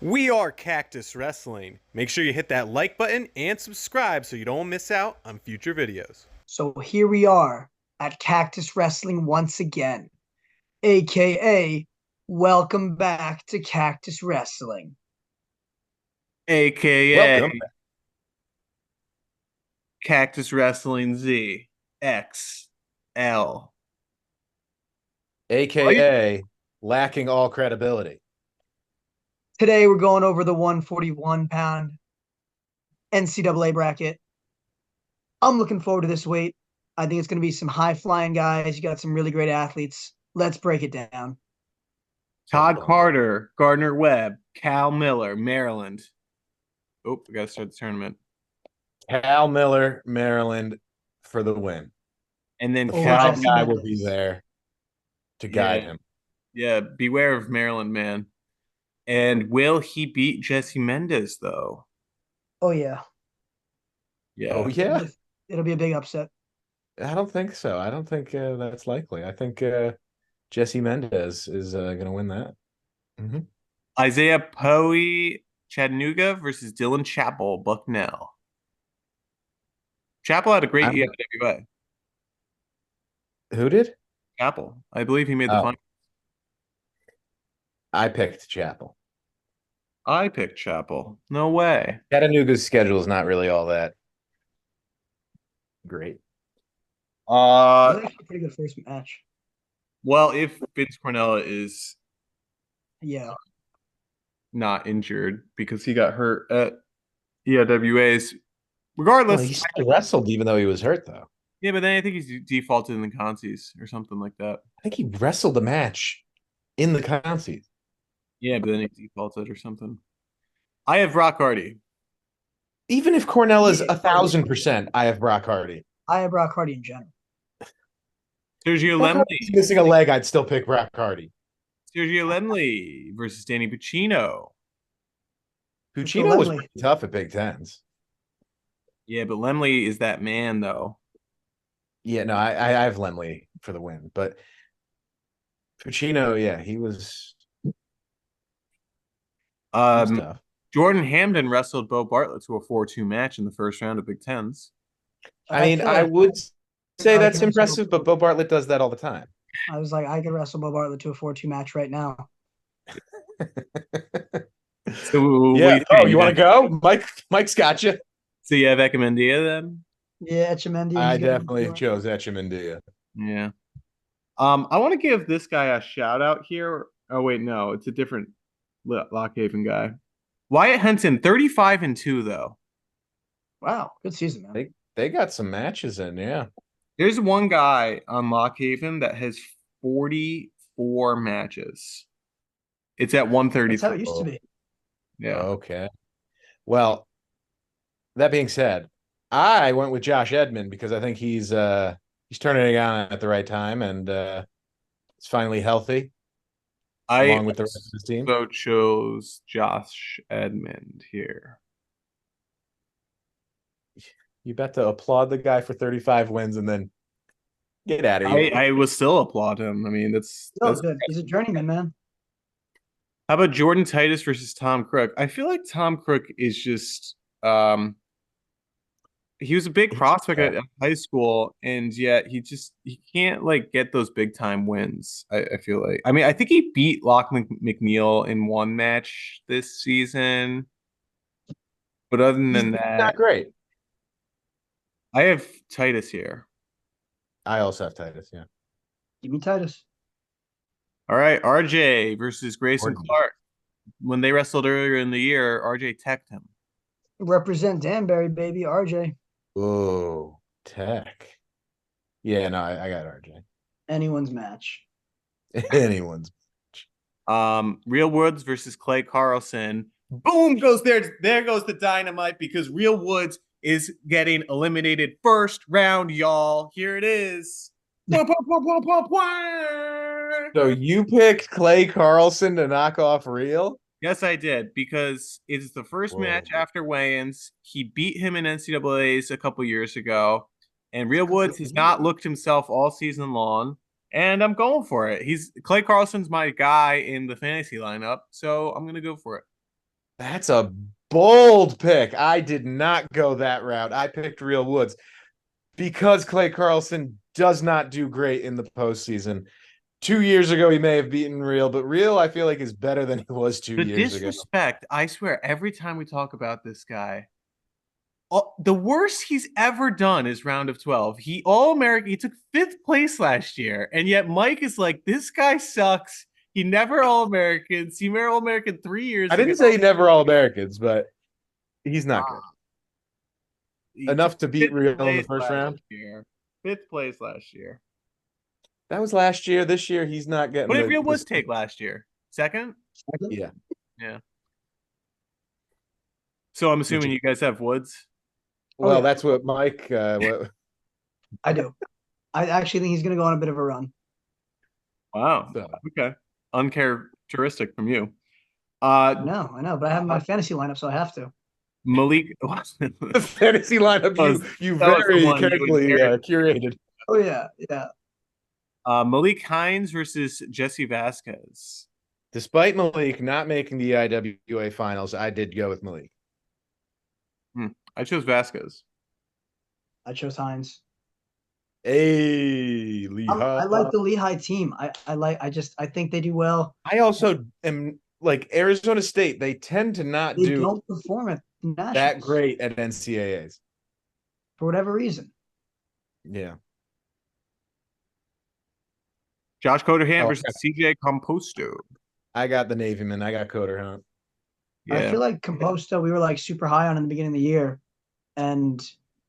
We are Cactus Wrestling. Make sure you hit that like button and subscribe so you don't miss out on future videos. So here we are at Cactus Wrestling once again, aka welcome back to Cactus Wrestling. AKA Welcome. Cactus Wrestling Z X L. AKA lacking all credibility. Today we're going over the 141-pound NCAA bracket. I'm looking forward to this weight. I think it's going to be some high-flying guys. You got some really great athletes. Let's break it down. Todd Carter, Gardner Webb, Cal Miller, Maryland. Oh, we got to start the tournament. Cal Miller, Maryland for the win. And then Oh, Cal Jesse Guy will Mendes. be there to guide him. Yeah, beware of Maryland, man. And will he beat Jesse Mendes, though? Oh, yeah. Yeah. Oh, yeah? It'll be a big upset. I don't think so. I don't think that's likely. I think Jesse Mendez is going to win that. Mm-hmm. Isaiah Poe, Chattanooga versus Dylan Chappell, Bucknell. Chappell had a great EWA. Who did? Chappell. I believe he made the final. I picked Chapel. I picked Chappell. No way. Chattanooga's schedule is not really all that great. It was actually a pretty good first match. Well, if Vince Cornella is not injured because he got hurt at EWAs, regardless. Well, he still wrestled even though he was hurt, though. Yeah, but then I think he's defaulted in the consies or something like that. I think he wrestled the match in the consies. Yeah, but then he defaulted or something. I have Brock Hardy. Even if Cornella's 1,000%, I have Brock Hardy. I have Brock Hardy in general. Sergio Lemley. Missing a leg, I'd still pick Brock Hardy. Sergio Lemley versus Danny Puccino. Puccino was pretty tough at Big Tens. Yeah, but Lemley is that man, though. Yeah, no, I have Lemley for the win, but Puccino, yeah, he was tough. Jordan Hamden wrestled Bo Bartlett to a 4-2 match in the first round of Big Tens. I mean, I would say that's impressive, but Bo Bartlett does that all the time. I was like, I could wrestle Bo Bartlett to a 4-2 match right now. So yeah. You want to go? Mike's got you. So you have Echemendia then? Yeah, Echemendia. I definitely chose Echemendia. Yeah. I want to give this guy a shout out here. Oh wait, no, it's a different Lockhaven guy. Wyatt Henson, 35-2 though. Wow, good season, man. They got some matches in, yeah. There's one guy on Lockhaven that has 44 matches. It's at 130. That's how it used to be. Yeah. Okay. Well, that being said, I went with Josh Edmond because I think he's turning it on at the right time and he's finally healthy. Along with the rest of his team. So chose Josh Edmond here. You bet to applaud the guy for 35 wins and then get out of here. I will still applaud him. I mean, that's good. He's a journeyman, man. How about Jordan Titus versus Tom Crook? I feel like Tom Crook is just he was a big prospect at high school, and yet he can't like get those big time wins. I feel like. I mean, I think he beat Locke McNeil in one match this season, but other than that, not great. I have Titus here. I also have Titus. Yeah, give me Titus. All right, RJ versus Grayson Clark. When they wrestled earlier in the year, RJ teched him. Represent Danbury, baby, RJ. Oh, tech. Yeah, no, I got RJ. Anyone's match. Anyone's match. Real Woods versus Clay Carlson. Boom goes there. There goes the dynamite because Real Woods is getting eliminated first round, y'all. Here it is. So you picked Clay Carlson to knock off Real? Yes, I did, because it's the first match after weigh-ins. He beat him in NCAAs a couple years ago, and Real Woods has not looked himself all season long, and I'm going for it. Clay Carlson's my guy in the fantasy lineup, so I'm going to go for it. That's a bold pick. I did not go that route. I picked Real Woods because Clay Carlson does not do great in the postseason. 2 years ago, he may have beaten Real, but Real, I feel like, is better than he was 2 years ago. Disrespect, I swear, every time we talk about this guy, the worst he's ever done is round of 12. He All-American, he took 5th place last year, and yet Mike is like, this guy sucks. He never All-Americans. He never All-American 3 years I ago. didn't say never All-Americans, but he's not good. He Enough took to beat 5th Real in the place first last round. year. 5th place last year. That was last year. This year, he's not getting What did the. Real Woods take last year? Second? Yeah. Yeah. So I'm assuming you guys have Woods. Well, yeah. that's what Mike. I do. I actually think he's going to go on a bit of a run. Wow. So. Okay. Uncharacteristic from you. No, I know, but I have my fantasy lineup, so I have to. Malik. The fantasy lineup you that was the very one you carefully inherited. curated. Oh yeah, yeah. Malik Hines versus Jesse Vasquez. Despite Malik not making the IWA finals, I did go with Malik. I chose Vasquez. I chose Hines. Hey, Lehigh. I like the Lehigh team. I think they do well. I also am like Arizona State. They tend to not They do don't perform at nationals that great at NCAAs. for whatever reason. Yeah. Josh Coderham versus CJ Composto. I got the Navyman. I got Coder Hunt. Yeah. I feel like Composto we were like super high on in the beginning of the year, and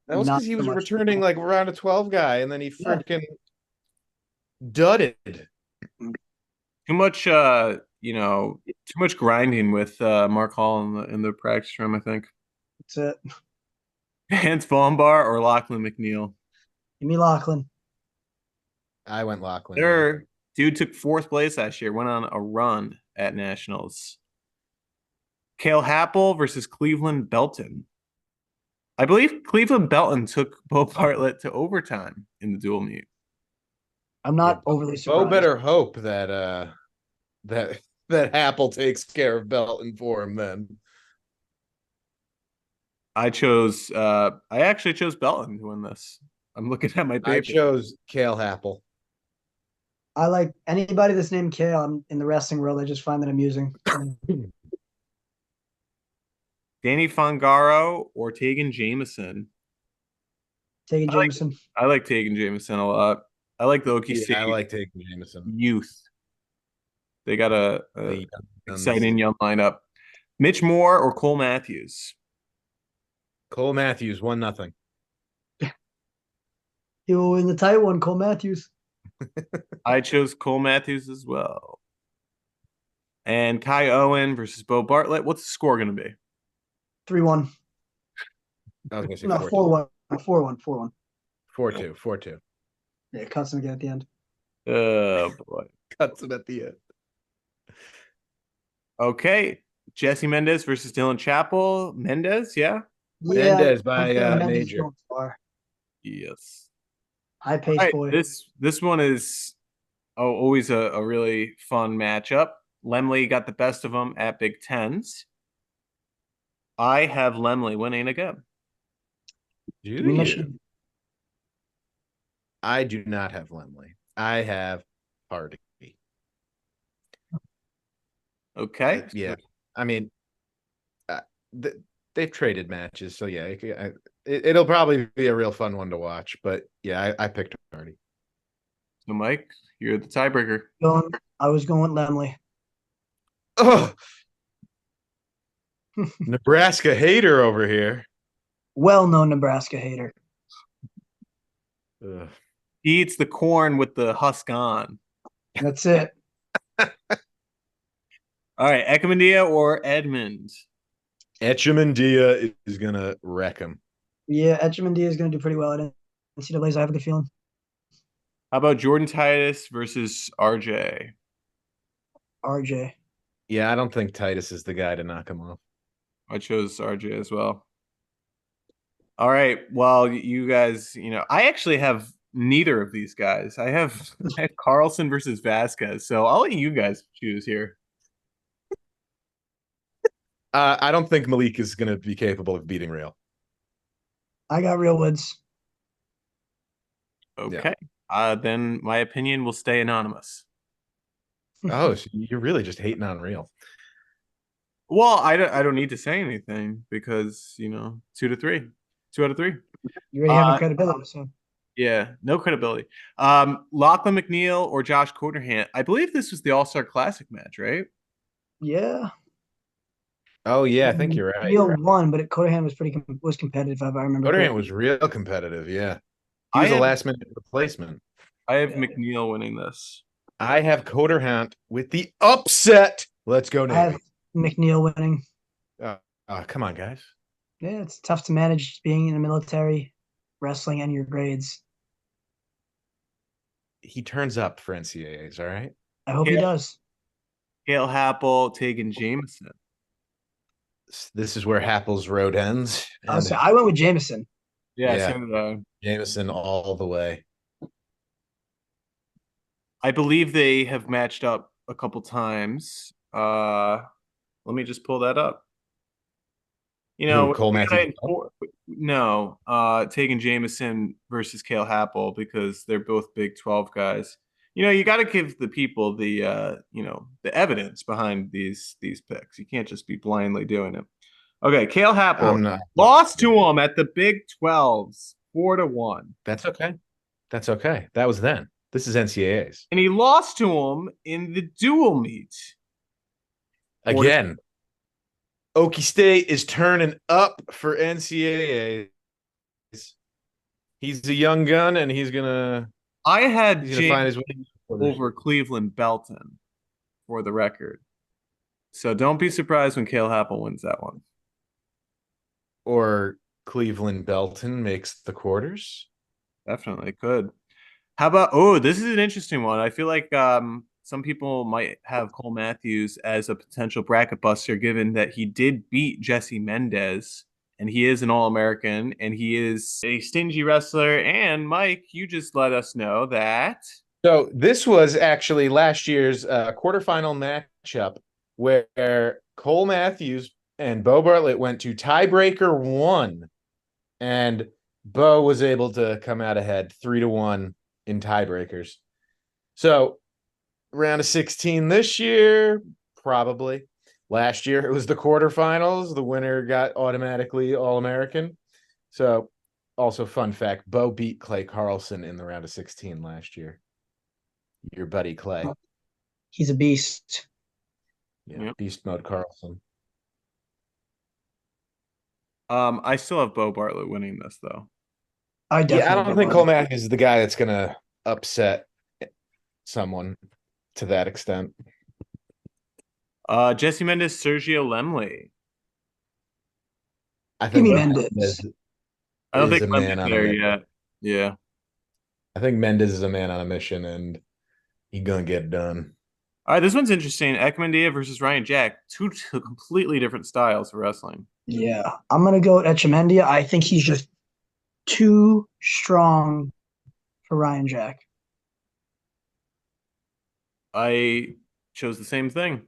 That was not because he so was much. returning like around a 12 guy, and then he freaking dudded. Too much too much grinding with Mark Hall in the practice room, I think. That's it. Vance Bombar or Lachlan McNeil. Give me Lachlan. I went Lachlan. Their dude took 4th place last year, went on a run at nationals. Cale Happel versus Cleveland Belton. I believe Cleveland Belton took Bo Bartlett to overtime in the dual meet. I'm not overly surprised. Bo better hope that that Apple takes care of Belton for him then. I actually chose Belton to win this. I'm looking at my paper. I chose Cale Happel. I like anybody that's named Kale. I'm in the wrestling world. I just find that amusing. Danny Fangaro or Tegan Jameson. Tegan Jameson. I like Tegan Jameson a lot. I like the Okie State. I like Tegan Jameson. Youth. They got a exciting young lineup. Mitch Moore or Cole Matthews. Cole Matthews 1-0. He will win the tight one. Cole Matthews. I chose Cole Matthews as well. And Kai Owen versus Bo Bartlett. What's the score going to be? 3-1. I was going to say No, 4-1. 4-1. 4-1. 4-2. 4-2. Yeah, cuts him again at the end. Oh boy. Cuts him at the end. Okay. Jesse Mendez versus Dylan Chappell. Mendez, yeah? Mendez by Mendez Major. going far. Yes. High pace All right, boy. this one is always a really fun matchup. Lemley got the best of them at Big Tens. I have Lemley winning again. Do you? I do not have Lemley. I have Hardy. Okay. Yeah. I mean, they've traded matches, so yeah, it'll probably be a real fun one to watch. But yeah, I picked Hardy. So Mike, you're the tiebreaker. I was going with Lemley. Oh, Nebraska hater over here. Well-known Nebraska hater. Ugh. He eats the corn with the husk on. That's it. All right, Echemendia or Edmond? Echemendia is gonna wreck him. Yeah, Echemendia is going to do pretty well at NCAAs. I have a good feeling. How about Jordan Titus versus RJ? RJ. Yeah, I don't think Titus is the guy to knock him off. I chose RJ as well. All right. Well, you guys, I actually have neither of these guys. I have Carlson versus Vasquez. So I'll let you guys choose here. I don't think Malik is going to be capable of beating Real. I got Real Woods. Okay. Then my opinion will stay anonymous. Oh, so you're really just hating on Real. Well, I don't need to say anything because, 2-3. 2 out of 3. You already have a credibility, so Yeah, no credibility. Lachlan McNeil or Josh Corderhant. I believe this was the All-Star Classic match, right? yeah. Oh yeah, I think you're right. Neil won, but Codahan was competitive if I remember Corderhant correctly. was real competitive. Yeah, he I was a have- last minute replacement. I have Yeah. McNeil winning this. I have Corderhant with the upset. Let's go, I have Navy. McNeil winning. Come on, guys. Yeah, it's tough to manage being in the military, wrestling, and your grades. He turns up for NCAAs. All right. I hope he Yeah. does. Cale Happel, Tegan Jameson. This is where Happel's road ends. And I went with Jameson. Yeah, Yeah. so did I. Jameson all the way. I believe they have matched up a couple times. Let me just pull that up. Who, Cole we Matthews? no, Tegan Jameson versus Cale Happel because they're both Big 12 guys. You got to give the people the evidence behind these picks. You can't just be blindly doing it. Okay, Cale Happel I'm not. lost to him at the Big 12s, 4-1, That's okay. That's okay. That was then. This is NCAAs. and he lost to him in the dual meet. Again, Okie State is turning up for NCAAs. He's a young gun, and he's gonna I had find his way over Cleveland Belton, for the record. So don't be surprised when Cale Happel wins that one. Or Cleveland Belton makes the quarters. Definitely could. How about, oh, this is an interesting one. I feel like some people might have Cole Matthews as a potential bracket buster, given that he did beat Jesse Mendez, and he is an All-American, and he is a stingy wrestler. And Mike, you just let us know that. So this was actually last year's quarterfinal matchup where Cole Matthews and Bo Bartlett went to tiebreaker 1, and Bo was able to come out ahead 3-1 in tiebreakers. So round of 16 this year, probably. Last year it was the quarterfinals. The winner got automatically All-American. So also fun fact, Bo beat Clay Carlson in the round of 16 last year. Your buddy Clay. He's a beast. Yeah, Yep. Beast Mode Carlson. I still have Bo Bartlett winning this, though. I definitely don't think Cole Matthews is the guy that's gonna upset someone to that extent. Jesse Mendez, Sergio Lemley. I Give think me Mendez. I don't is think a man Lemley's on a there mission. yet. Yeah. I think Mendez is a man on a mission, and he's gonna get it done. All right, this one's interesting. Ekmandia versus Ryan Jack. Two completely different styles of wrestling. Yeah, I'm gonna go with Echemendia. I think he's just too strong for Ryan Jack. I chose the same thing.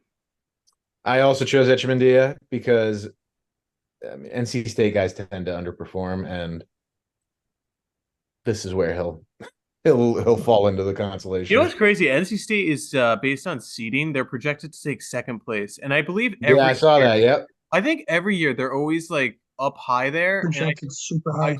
I also chose Echemendia because NC State guys tend to underperform, and this is where he'll fall into the consolation. You know what's crazy? NC State is based on seeding. They're projected to take second place, and I believe I saw that. Yep. I think every year they're always like up high there. And Projected super high.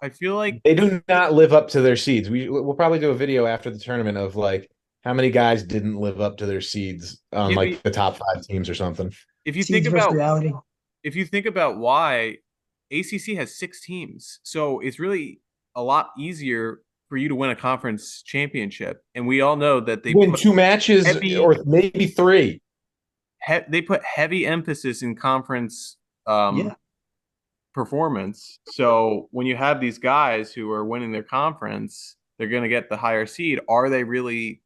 I feel like They do not live up to their seeds. We'll probably do a video after the tournament of like how many guys didn't live up to their seeds on like the top 5 teams or something. if you Seeds think versus about reality. if you think about why ACC has 6 teams, so it's really a lot easier for you to win a conference championship. And we all know that they win 2 matches or maybe 3. They put heavy emphasis in conference performance. So when you have these guys who are winning their conference, they're going to get the higher seed. Are they really?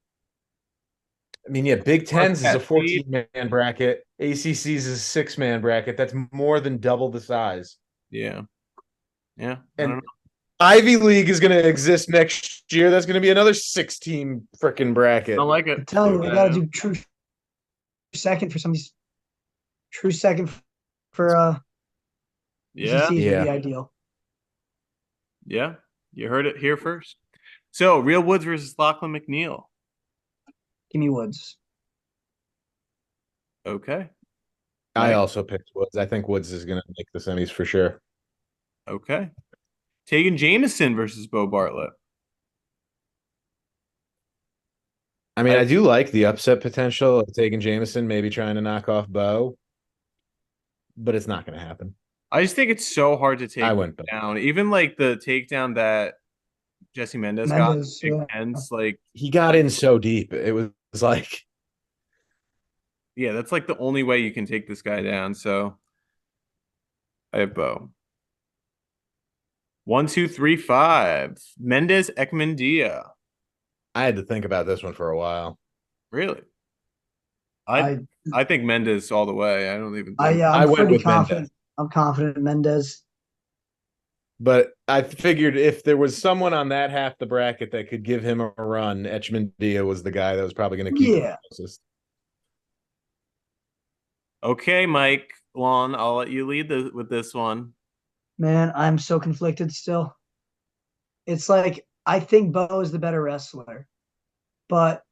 I mean, yeah, Big Ten's is a 14-man bracket. ACC's is a 6-man bracket. That's more than double the size. Yeah. Yeah. And Ivy League is going to exist next year. That's going to be another 6-team freaking bracket. I don't like it. I'm telling you, they got to do true second for some of these. True second for Yeah, GCs would Yeah. be ideal. yeah. You heard it here first. So, Real Woods versus Lachlan McNeil. Give me Woods. Okay. I Mike? also picked Woods. I think Woods is going to make the semis for sure. Okay. Tegan Jameson versus Bo Bartlett. I mean, I do like the upset potential of taking Jameson, maybe trying to knock off Bo, but it's not going to happen. I just think it's so hard to take I wouldn't bet. down. Even like the takedown that Jesse Mendez got Mendez, Big yeah. Tens, like, He got in so deep. It was like, yeah, that's like the only way you can take this guy down. So I have Bo. 1, 2, 3, 5. Mendez Ekmendia. I had to think about this one for a while. Really? I think Mendez all the way. I don't even think. Yeah, I I'm went pretty with Mendez. confident. I'm confident in Mendez. But I figured if there was someone on that half the bracket that could give him a run, Etchmandia was the guy that was probably going to keep him Yeah. closest. Okay, Mike Lon, I'll let you lead with this one. Man, I'm so conflicted still. It's like I think Bo is the better wrestler, but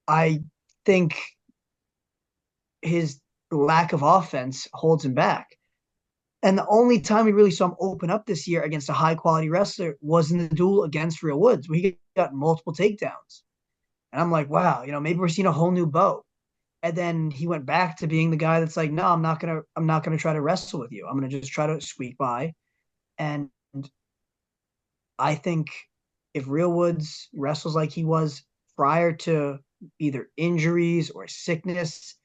I think his lack of offense holds him back. And the only time we really saw him open up this year against a high quality wrestler was in the duel against Real Woods, where he got multiple takedowns. And I'm like, wow, maybe we're seeing a whole new Bo. And then he went back to being the guy that's like, no, I'm not gonna try to wrestle with you. I'm gonna just try to squeak by. And I think if Real Woods wrestles like he was prior to either injuries or sickness,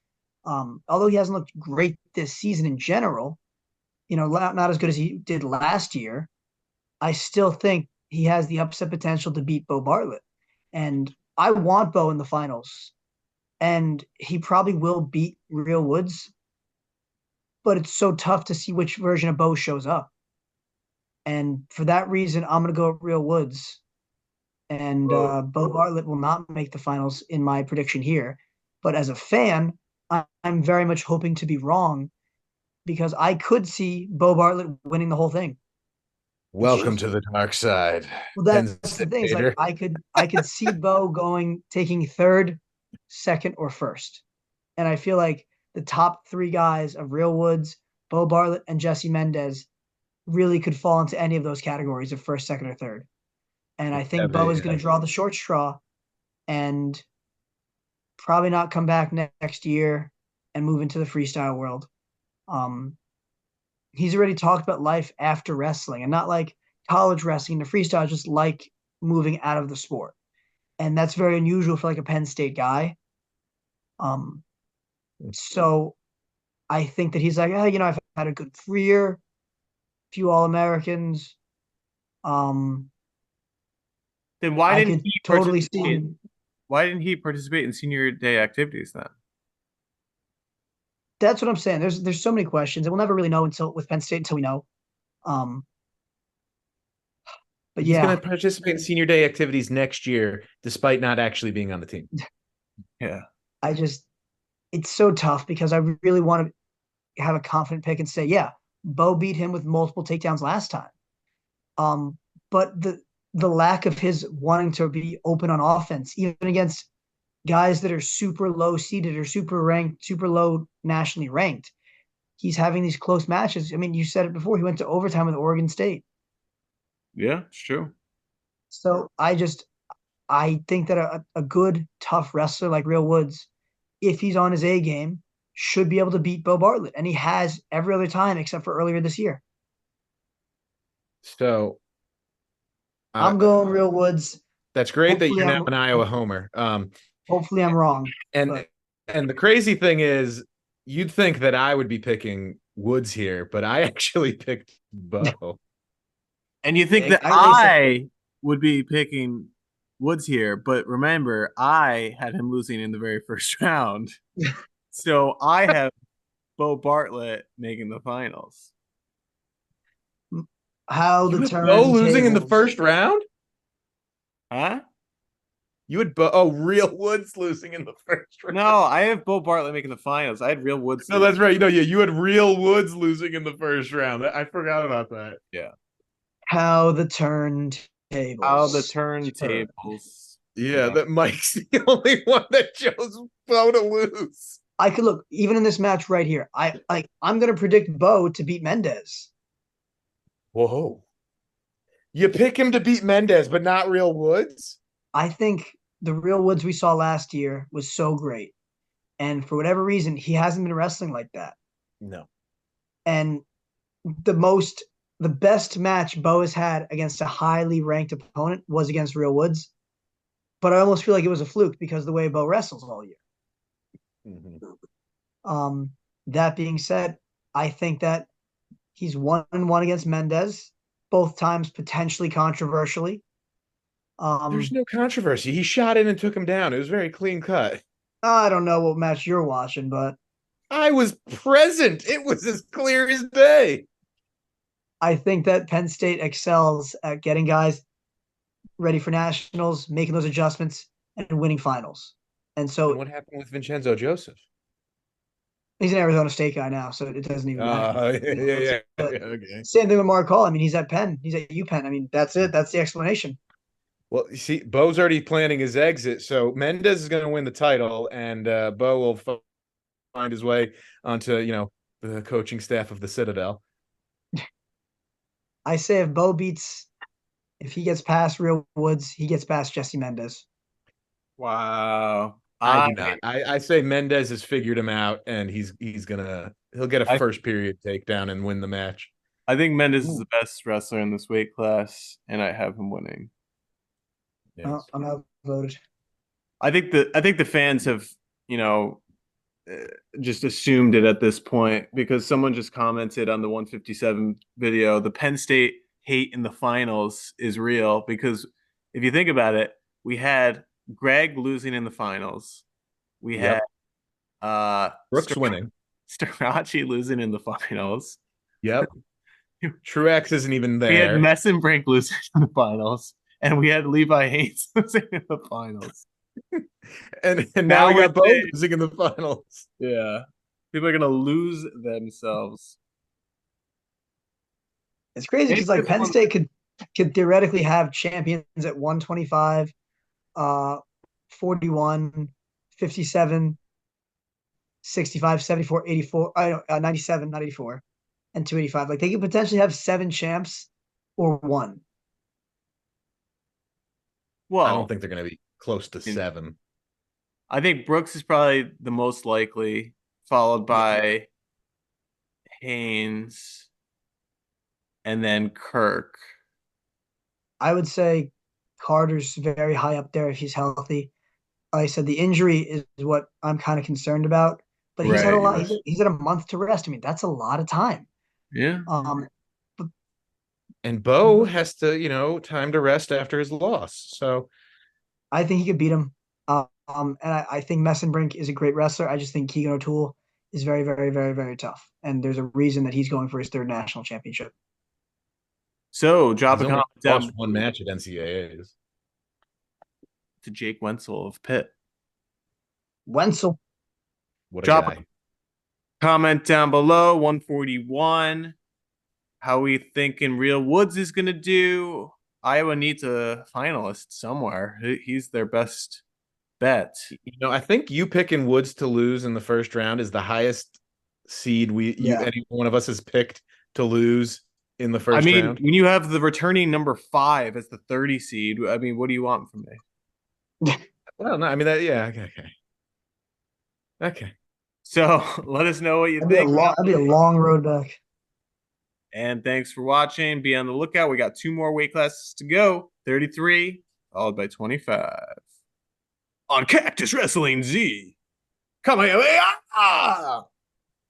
although he hasn't looked great this season in general, not as good as he did last year, I still think he has the upset potential to beat Bo Bartlett. And I want Bo in the finals. And he probably will beat Real Woods, but it's so tough to see which version of Bo shows up. And for that reason, I'm going to go with Real Woods. And Bo Bartlett will not make the finals in my prediction here. But as a fan, I'm very much hoping to be wrong because I could see Bo Bartlett winning the whole thing. Welcome to the dark side. Well, Penn that's the State thing. Is like hater. I could see Bo taking third, second, or first. And I feel like the top three guys of Real Woods, Bo Bartlett, and Jesse Mendez really could fall into any of those categories of first, second, or third. And I think Bo is going to draw the short straw and probably not come back next year and move into the freestyle world. He's already talked about life after wrestling and not like college wrestling. The freestyle, just like moving out of the sport. And that's very unusual for like a Penn State guy. So I think that he's like, hey, I've had a good career, few All-Americans. Then why I didn't could he totally see participate? him. Why didn't he participate in senior day activities then? That's what I'm saying. There's so many questions, and we'll never really know with Penn State until we know. But He's going yeah, to participate in senior day activities next year, despite not actually being on the team. Yeah. It's so tough because I really want to have a confident pick and say, yeah, Bo beat him with multiple takedowns last time. But the lack of his wanting to be open on offense, even against guys that are super low seeded or super ranked, super low nationally ranked, he's having these close matches. I mean, you said it before, he went to overtime with Oregon State. Yeah, it's true. So I think that a good, tough wrestler like Real Woods, if he's on his A game, should be able to beat Bo Bartlett. And he has every other time except for earlier this year. So I'm going Real Woods. that's great that Hopefully you're now an Iowa homer. Hopefully I'm wrong. And the crazy thing is, you'd think that I would be picking Woods here, but I actually picked Bo. And you think that I would be picking Woods here, but remember, I had him losing in the very first round. So I have Bo Bartlett making the finals. How the Bo losing turntables. in the first round? Huh? You had Real Woods losing in the first round. No, I have Bo Bartlett making the finals. I had Real Woods. No, that's right. You had Real Woods losing in the first round. I forgot about that. Yeah. How the turntables. How the turntables. Yeah, that Mike's the only one that chose Bo to lose. I could look even in this match right here. I'm gonna predict Bo to beat Mendez. Whoa. You pick him to beat Mendez, but not Real Woods? I think the Real Woods we saw last year was so great. And for whatever reason, he hasn't been wrestling like that. No. And the best match Bo has had against a highly ranked opponent was against Real Woods. But I almost feel like it was a fluke because of the way Bo wrestles all year. Mm-hmm. That being said, I think that he's 1-1 against Mendez, both times potentially controversially. There's no controversy. He shot in and took him down. It was very clean cut. I don't know what match you're watching, but I was present. It was as clear as day. I think that Penn State excels at getting guys ready for nationals, making those adjustments, and winning finals. And so, And what happened with Vincenzo Joseph? he's an Arizona State guy now, so it doesn't even matter. Yeah, But okay. same thing with Mark Hall. I mean, he's at Penn. He's at UPenn. I mean, that's it. That's the explanation. Well, you see, Bo's already planning his exit, so Mendez is going to win the title, and Bo will find his way onto the coaching staff of the Citadel. I say if he gets past Real Woods, he gets past Jesse Mendez. Wow. I do not. I say Mendez has figured him out, and he'll get a first period takedown and win the match. I think Mendez is the best wrestler in this weight class, and I have him winning. Yes. Well, I'm outvoted. I think the fans have, just assumed it at this point because someone just commented on the 157 video. The Penn State hate in the finals is real because if you think about it, we had Greg losing in the finals. We had Brooks winning. Strachey losing in the finals. Yep. Truex isn't even there. We had Messenbrink losing in the finals, and we had Levi Hayes losing in the finals. and now we got Bo losing in the finals. Yeah. People are gonna lose themselves. It's crazy because like Penn State could theoretically have champions at 125, 41, 57, 65, 74, 84, 97, not 84, and 285. Like they could potentially have 7 champs or 1. Well, I don't think they're going to be close to 7. I think Brooks is probably the most likely, followed by Haynes and then Kirk. I would say Carter's very high up there if he's healthy. Like I said, the injury is what I'm kind of concerned about. But he's had a lot. He's had a month to rest. I mean, that's a lot of time. Yeah. And Bo has to, time to rest after his loss. So I think he could beat him. And I think Messenbrink is a great wrestler. I just think Keegan O'Toole is very, very, very, very tough. And there's a reason that he's going for his 3rd national championship. So drop a comment down. Lost 1 match at NCAAs. To Jake Wenzel of Pitt. Wenzel. What a drop guy. A comment down below. 141. How we thinking Real Woods is going to do? Iowa needs a finalist somewhere. He's their best bet. I think you picking Woods to lose in the first round is the highest seed any one of us has picked to lose in the first round. When you have the returning number 5 as the 30 seed, what do you want from me? Well, no, okay. So let us know what you think. That'd be a long road back. And thanks for watching. Be on the lookout. We got 2 more weight classes to go. 33, followed by 25. On Cactus Wrestling Z. Kamehameha!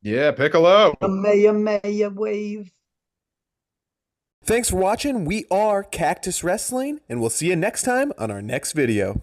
Yeah, Piccolo. Kamehameha wave. Thanks for watching. We are Cactus Wrestling, and we'll see you next time on our next video.